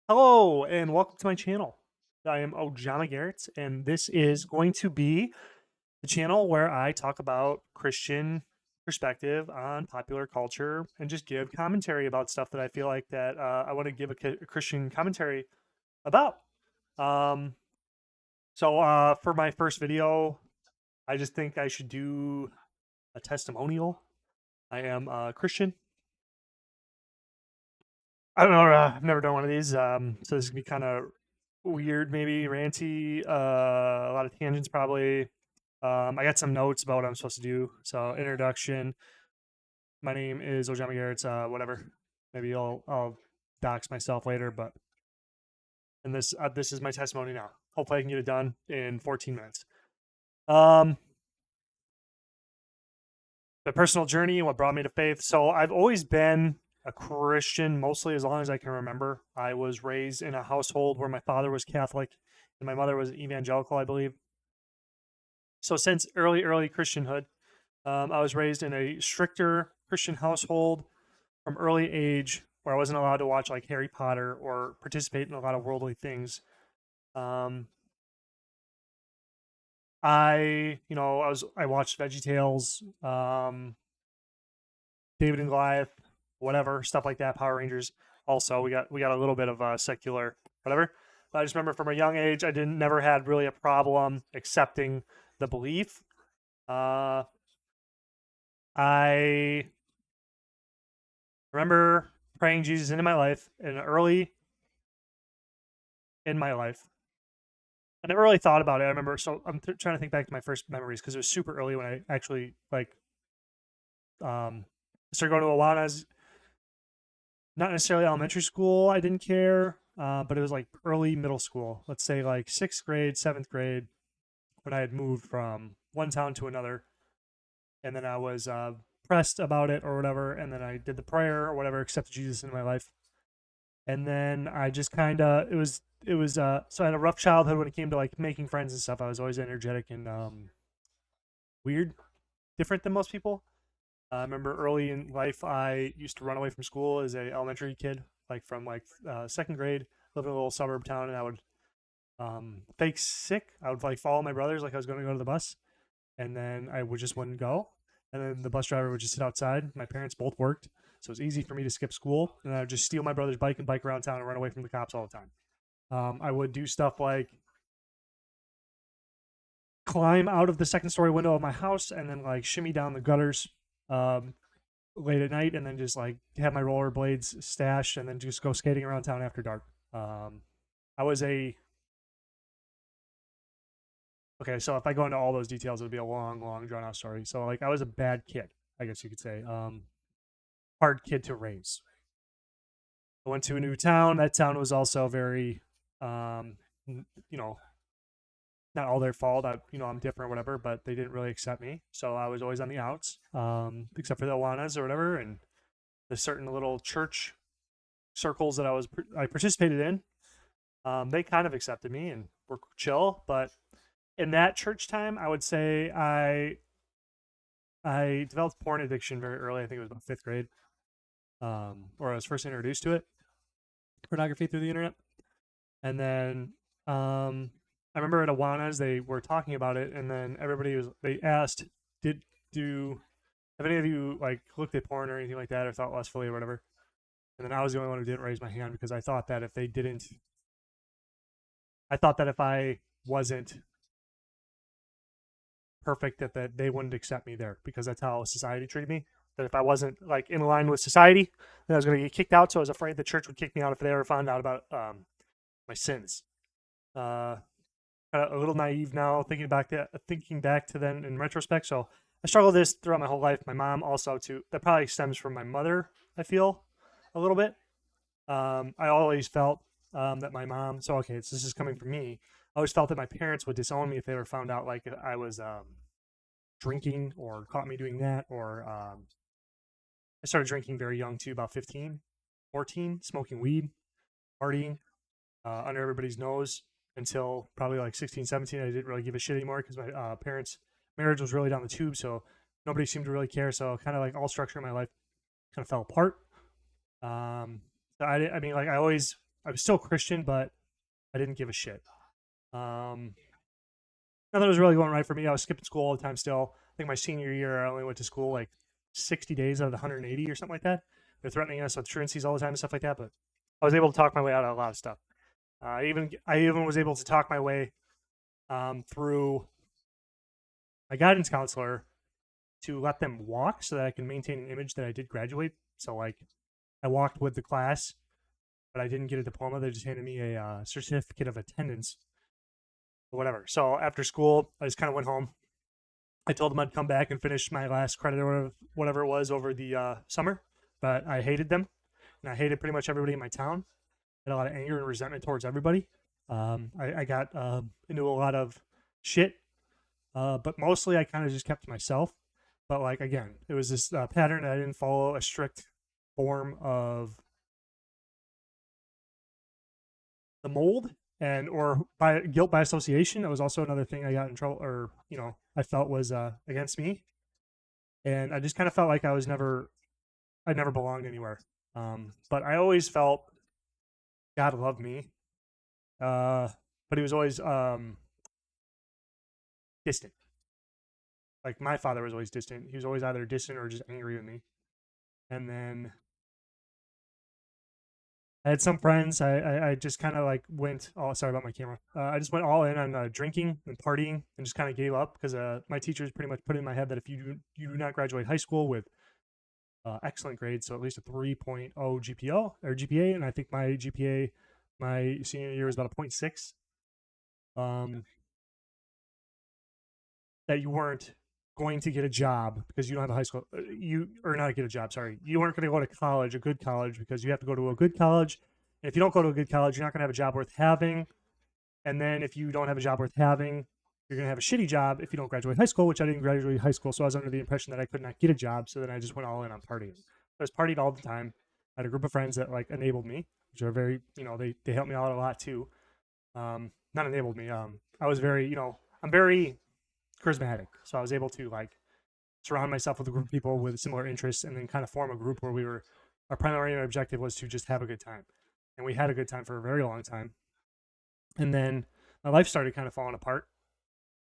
Hello and welcome to my channel. I am Ojama Garrett, and this is going to be the channel where I talk about Christian perspective on popular culture and just give commentary about stuff that I feel like that I want to give a Christian commentary about. Um, so for my first video, I just think I should do a testimonial. I am a Christian. I don't know. I've never done one of these, so this is gonna be kind of weird, maybe ranty. A lot of tangents, probably. I got some notes about what I'm supposed to do. So, introduction. My name is Ojama Garrett. Whatever. Maybe I'll dox myself later, but and this is my testimony now. Hopefully, I can get it done in 14 minutes. Um, my personal journey and what brought me to faith. So, I've always been a Christian, mostly as long as I can remember. I was raised in a household where my father was Catholic and my mother was evangelical, I believe. So since early Christianhood, I was raised in a stricter Christian household from early age, where I wasn't allowed to watch like Harry Potter or participate in a lot of worldly things. Um, I watched VeggieTales, David and Goliath, whatever stuff like that, Power Rangers. Also, we got a little bit of secular whatever. But I just remember from a young age, I didn't never had really a problem accepting the belief. Uh, I remember praying Jesus into my life and early in my life. I never really thought about it. I remember, so I'm trying to think back to my first memories because it was super early when I actually started going to Awanas. Not necessarily elementary school. I didn't care, but it was like early middle school. Let's say like sixth grade, seventh grade, when I had moved from one town to another, and then I was pressed about it or whatever, and then I did the prayer or whatever, accepted Jesus into my life. And then I just kind of it was so I had a rough childhood when it came to like making friends and stuff. I was always energetic and weird, different than most people. I remember early in life I used to run away from school as a elementary kid, like from second grade, live in a little suburb town, and I would fake sick. I would like follow my brothers like I was going to go to the bus, and then I would just wouldn't go, and then the bus driver would just sit outside. My parents both worked, so it was easy for me to skip school, and I would just steal my brother's bike and bike around town and run away from the cops all the time. I would do stuff like climb out of the second story window of my house and then like shimmy down the gutters um, late at night, and then just like have my rollerblades stashed and then just go skating around town after dark. I was a Okay, so if I go into all those details, it'd be a long, drawn out story. So like I was a bad kid, I guess you could say. Hard kid to raise. I went to a new town. That town was also very, um, you know, not all their fault. I'm different or whatever, but they didn't really accept me. So I was always on the outs, except for the Awanas or whatever, and the certain little church circles that I participated in. They kind of accepted me and were chill, but in that church time, I would say I developed porn addiction very early. I think it was about fifth grade, or I was first introduced to it, pornography through the internet. And then I remember at Awanas they were talking about it, and then they asked, "Did do have any of you like looked at porn or anything like that, or thought lustfully or whatever?" And then I was the only one who didn't raise my hand because I thought that if they didn't, I thought that if I wasn't perfect, that they wouldn't accept me there because that's how society treated me. That if I wasn't like in line with society, then I was going to get kicked out. So I was afraid the church would kick me out if they ever found out about my sins. Uh, a little naive now, thinking back to then in retrospect. So I struggled with this throughout my whole life. My mom also too. That probably stems from my mother. I feel a little bit. I always felt that my mom. So okay, this is coming from me. I always felt that my parents would disown me if they ever found out like I was drinking or caught me doing that. Or I started drinking very young too, about 15, 14, smoking weed, partying under everybody's nose until probably like 16, 17. I didn't really give a shit anymore because my parents' marriage was really down the tube. So nobody seemed to really care. So kind of like all structure in my life kind of fell apart. So I mean, like I always I was still Christian, but I didn't give a shit. Nothing was really going right for me. I was skipping school all the time still. I think my senior year, I only went to school like 60 days out of the 180 or something like that. They're threatening us with truancies all the time and stuff like that. But I was able to talk my way out of a lot of stuff. I even was able to talk my way through my guidance counselor to let them walk so that I can maintain an image that I did graduate. So like I walked with the class, but I didn't get a diploma. They just handed me a certificate of attendance or whatever. So after school, I just kind of went home. I told them I'd come back and finish my last credit or whatever it was over the summer, but I hated them, and I hated pretty much everybody in my town. I had a lot of anger and resentment towards everybody. I got into a lot of shit, but mostly I kind of just kept to myself. But like again, it was this pattern that I didn't follow a strict form of the mold, and or by guilt by association. That was also another thing I got in trouble, or I felt was against me, and I just kind of felt like I never belonged anywhere. But I always felt God loved me, but he was always distant. Like my father was always distant. He was always either distant or just angry with me. And then I had some friends. I just kind of like went. Oh, sorry about my camera. I just went all in on drinking and partying, and just kind of gave up because my teachers pretty much put in my head that if you do not graduate high school with excellent grades, so at least a 3.0 GPO or GPA, and I think my GPA my senior year was about a 0.6. That you weren't going to get a job because you don't have a high school or not get a job, sorry, you weren't going to go to college, a good college, because you have to go to a good college, and if you don't go to a good college, you're not going to have a job worth having, and then if you don't have a job worth having, you're going to have a shitty job if you don't graduate high school, which I didn't graduate high school, so I was under the impression that I could not get a job, so then I just went all in on partying. I was partied all the time. I had a group of friends that like enabled me, which are very, they helped me out a lot too. Not enabled me. I was very, I'm very charismatic, so I was able to like surround myself with a group of people with similar interests, and then kind of form a group where our primary objective was to just have a good time, and we had a good time for a very long time. And then my life started kind of falling apart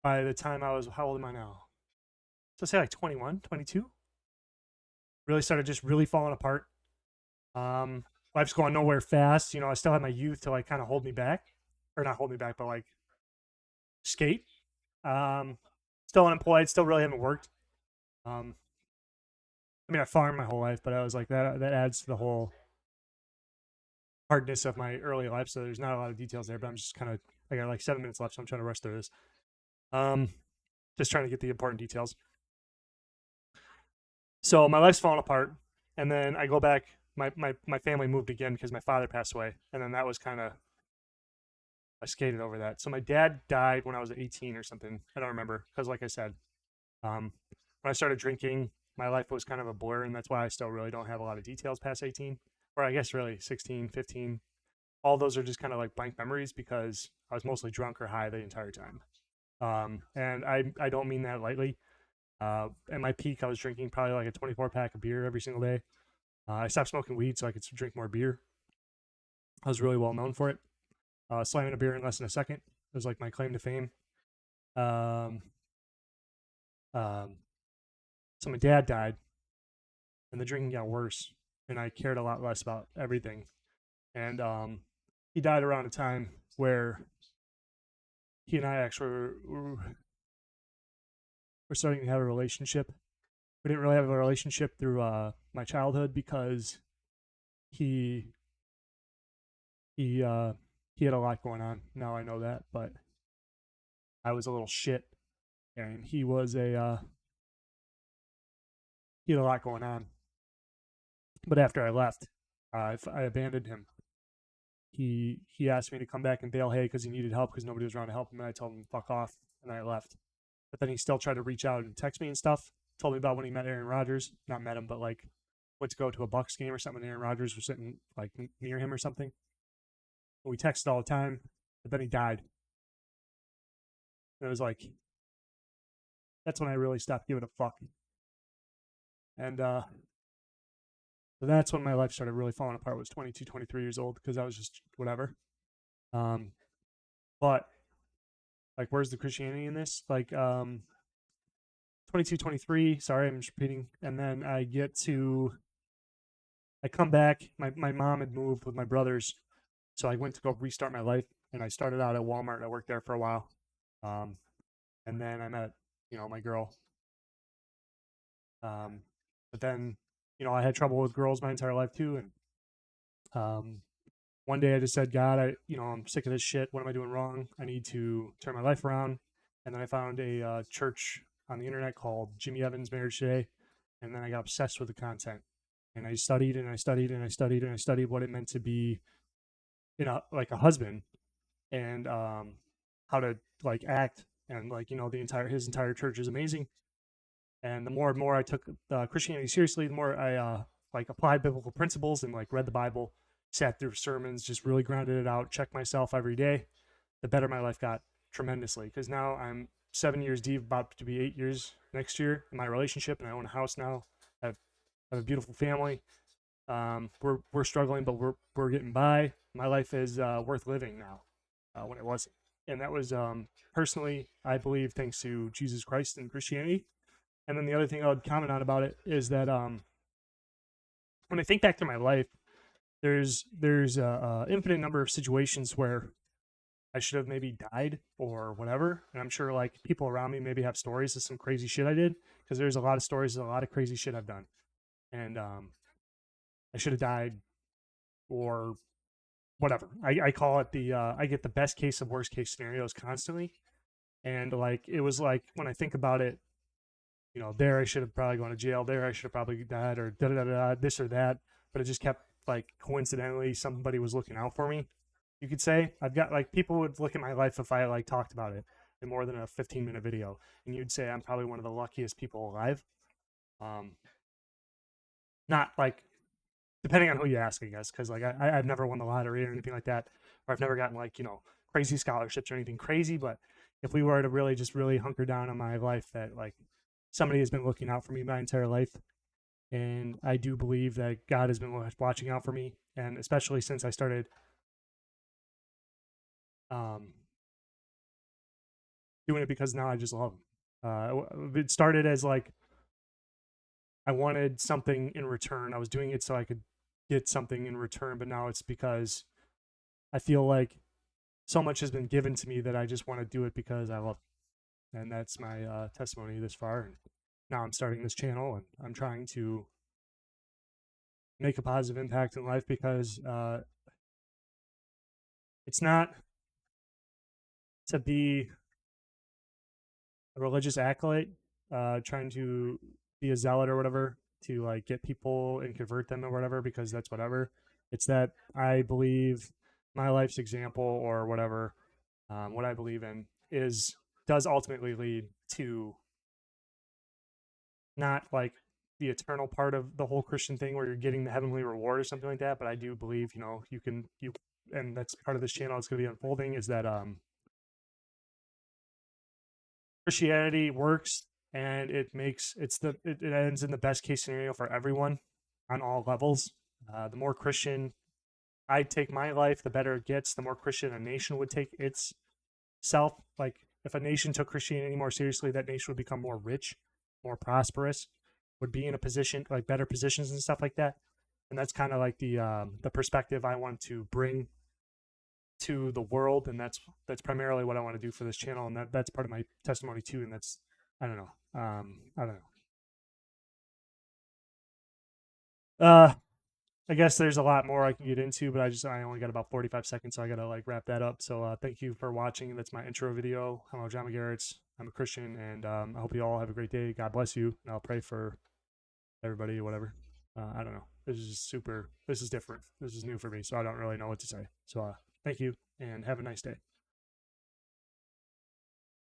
by the time I was, how old am I now? So say like 21, 22. Really started just really falling apart. Life's going nowhere fast. I still had my youth to like kind of hold me back, or not hold me back, but like skate. Still unemployed, still really haven't worked. I mean, I farmed my whole life, but I was like that adds to the whole hardness of my early life. So there's not a lot of details there, but I'm just kind of, I got like 7 minutes left, so I'm trying to rush through this. Just trying to get the important details. So my life's falling apart, and then I go back. My family moved again because my father passed away, and then that was kind of, I skated over that. So my dad died when I was 18 or something. I don't remember because, like I said, when I started drinking, my life was kind of a blur, and that's why I still really don't have a lot of details past 18, or I guess really 16, 15. All those are just kind of like blank memories because I was mostly drunk or high the entire time. And I don't mean that lightly. At my peak, I was drinking probably like a 24 pack of beer every single day. I stopped smoking weed so I could drink more beer. I was really well known for it. Slamming a beer in less than a second was like my claim to fame. Um, um, so my dad died, and the drinking got worse, and I cared a lot less about everything. And he died around a time where he and I actually were starting to have a relationship. We didn't really have a relationship through my childhood because he he uh, he had a lot going on. Now I know that, but I was a little shit, and he was he had a lot going on. But after I left, I abandoned him. He asked me to come back and bail hay because he needed help because nobody was around to help him, and I told him fuck off, and I left. But then he still tried to reach out and text me and stuff. Told me about when he met Aaron Rodgers. Not met him, but like went to go to a Bucks game or something. And Aaron Rodgers was sitting like near him or something. But we texted all the time. But then he died. And it was like that's when I really stopped giving a fuck. And So that's when my life started really falling apart. Was 22, 23 years old, because I was just whatever. But like, where's the Christianity in this? Like, 22, 23. Sorry, I'm just repeating. And then I come back. My mom had moved with my brothers, so I went to go restart my life, and I started out at Walmart. And I worked there for a while, and then I met, my girl. But then, I had trouble with girls my entire life too, and one day I just said, God, I'm sick of this shit. What am I doing wrong? I need to turn my life around. And then I found a church on the internet called Jimmy Evans Marriage Today, and then I got obsessed with the content. And I studied and I studied and I studied and I studied what it meant to be, like a husband, and how to like act, and like, his entire church is amazing. And the more and more I took Christianity seriously, the more I like applied biblical principles and like read the Bible, sat through sermons, just really grounded it out, checked myself every day, the better my life got tremendously. Because now I'm 7 years deep, about to be 8 years next year in my relationship, and I own a house now. I have a beautiful family. We're struggling, but we're getting by. My life is worth living now, when it wasn't. And that was personally, I believe, thanks to Jesus Christ and Christianity. And then the other thing I would comment on about it is that when I think back to my life, there's a infinite number of situations where I should have maybe died or whatever. And I'm sure like people around me maybe have stories of some crazy shit I did, because there's a lot of stories of a lot of crazy shit I've done. And I should have died or whatever. I call it I get the best case of worst case scenarios constantly. And like, it was like, when I think about it, there I should have probably gone to jail. There I should have probably died, or da da da this or that. But it just kept like, coincidentally, somebody was looking out for me. You could say I've got like, people would look at my life if I like talked about it in more than a 15-minute video, and you'd say I'm probably one of the luckiest people alive. Not like, depending on who you ask, I guess, because like I've never won the lottery or anything like that, or I've never gotten like, crazy scholarships or anything crazy. But if we were to really hunker down on my life, that like, somebody has been looking out for me my entire life. And I do believe that God has been watching out for me. And especially since I started doing it, because now I just love him. It started as like, I wanted something in return. I was doing it so I could get something in return. But now it's because I feel like so much has been given to me that I just want to do it because I love it. And that's my testimony this far. And now I'm starting this channel, and I'm trying to make a positive impact in life, because it's not to be a religious acolyte, trying to be a zealot or whatever, to like get people and convert them or whatever, because that's whatever. It's that I believe my life's example or whatever, what I believe in does ultimately lead to not like the eternal part of the whole Christian thing where you're getting the heavenly reward or something like that. But I do believe, and that's part of this channel. It's going to be unfolding, is that Christianity works, and it ends in the best case scenario for everyone on all levels. The more Christian I take my life, the better it gets. The more Christian a nation would take itself. Like, if a nation took Christianity more seriously, that nation would become more rich, more prosperous, would be in a position, like better positions and stuff like that. And that's kind of like the perspective I want to bring to the world, and that's primarily what I want to do for this channel, and that's part of my testimony too. And that's, I don't know, I don't know. I guess there's a lot more I can get into, but I only got about 45 seconds, so I gotta like wrap that up. So thank you for watching. That's my intro video. I'm John McGarretts. I'm a Christian, and I hope you all have a great day. God bless you, and I'll pray for everybody or whatever. I don't know. This is different. This is new for me, so I don't really know what to say. So thank you, and have a nice day.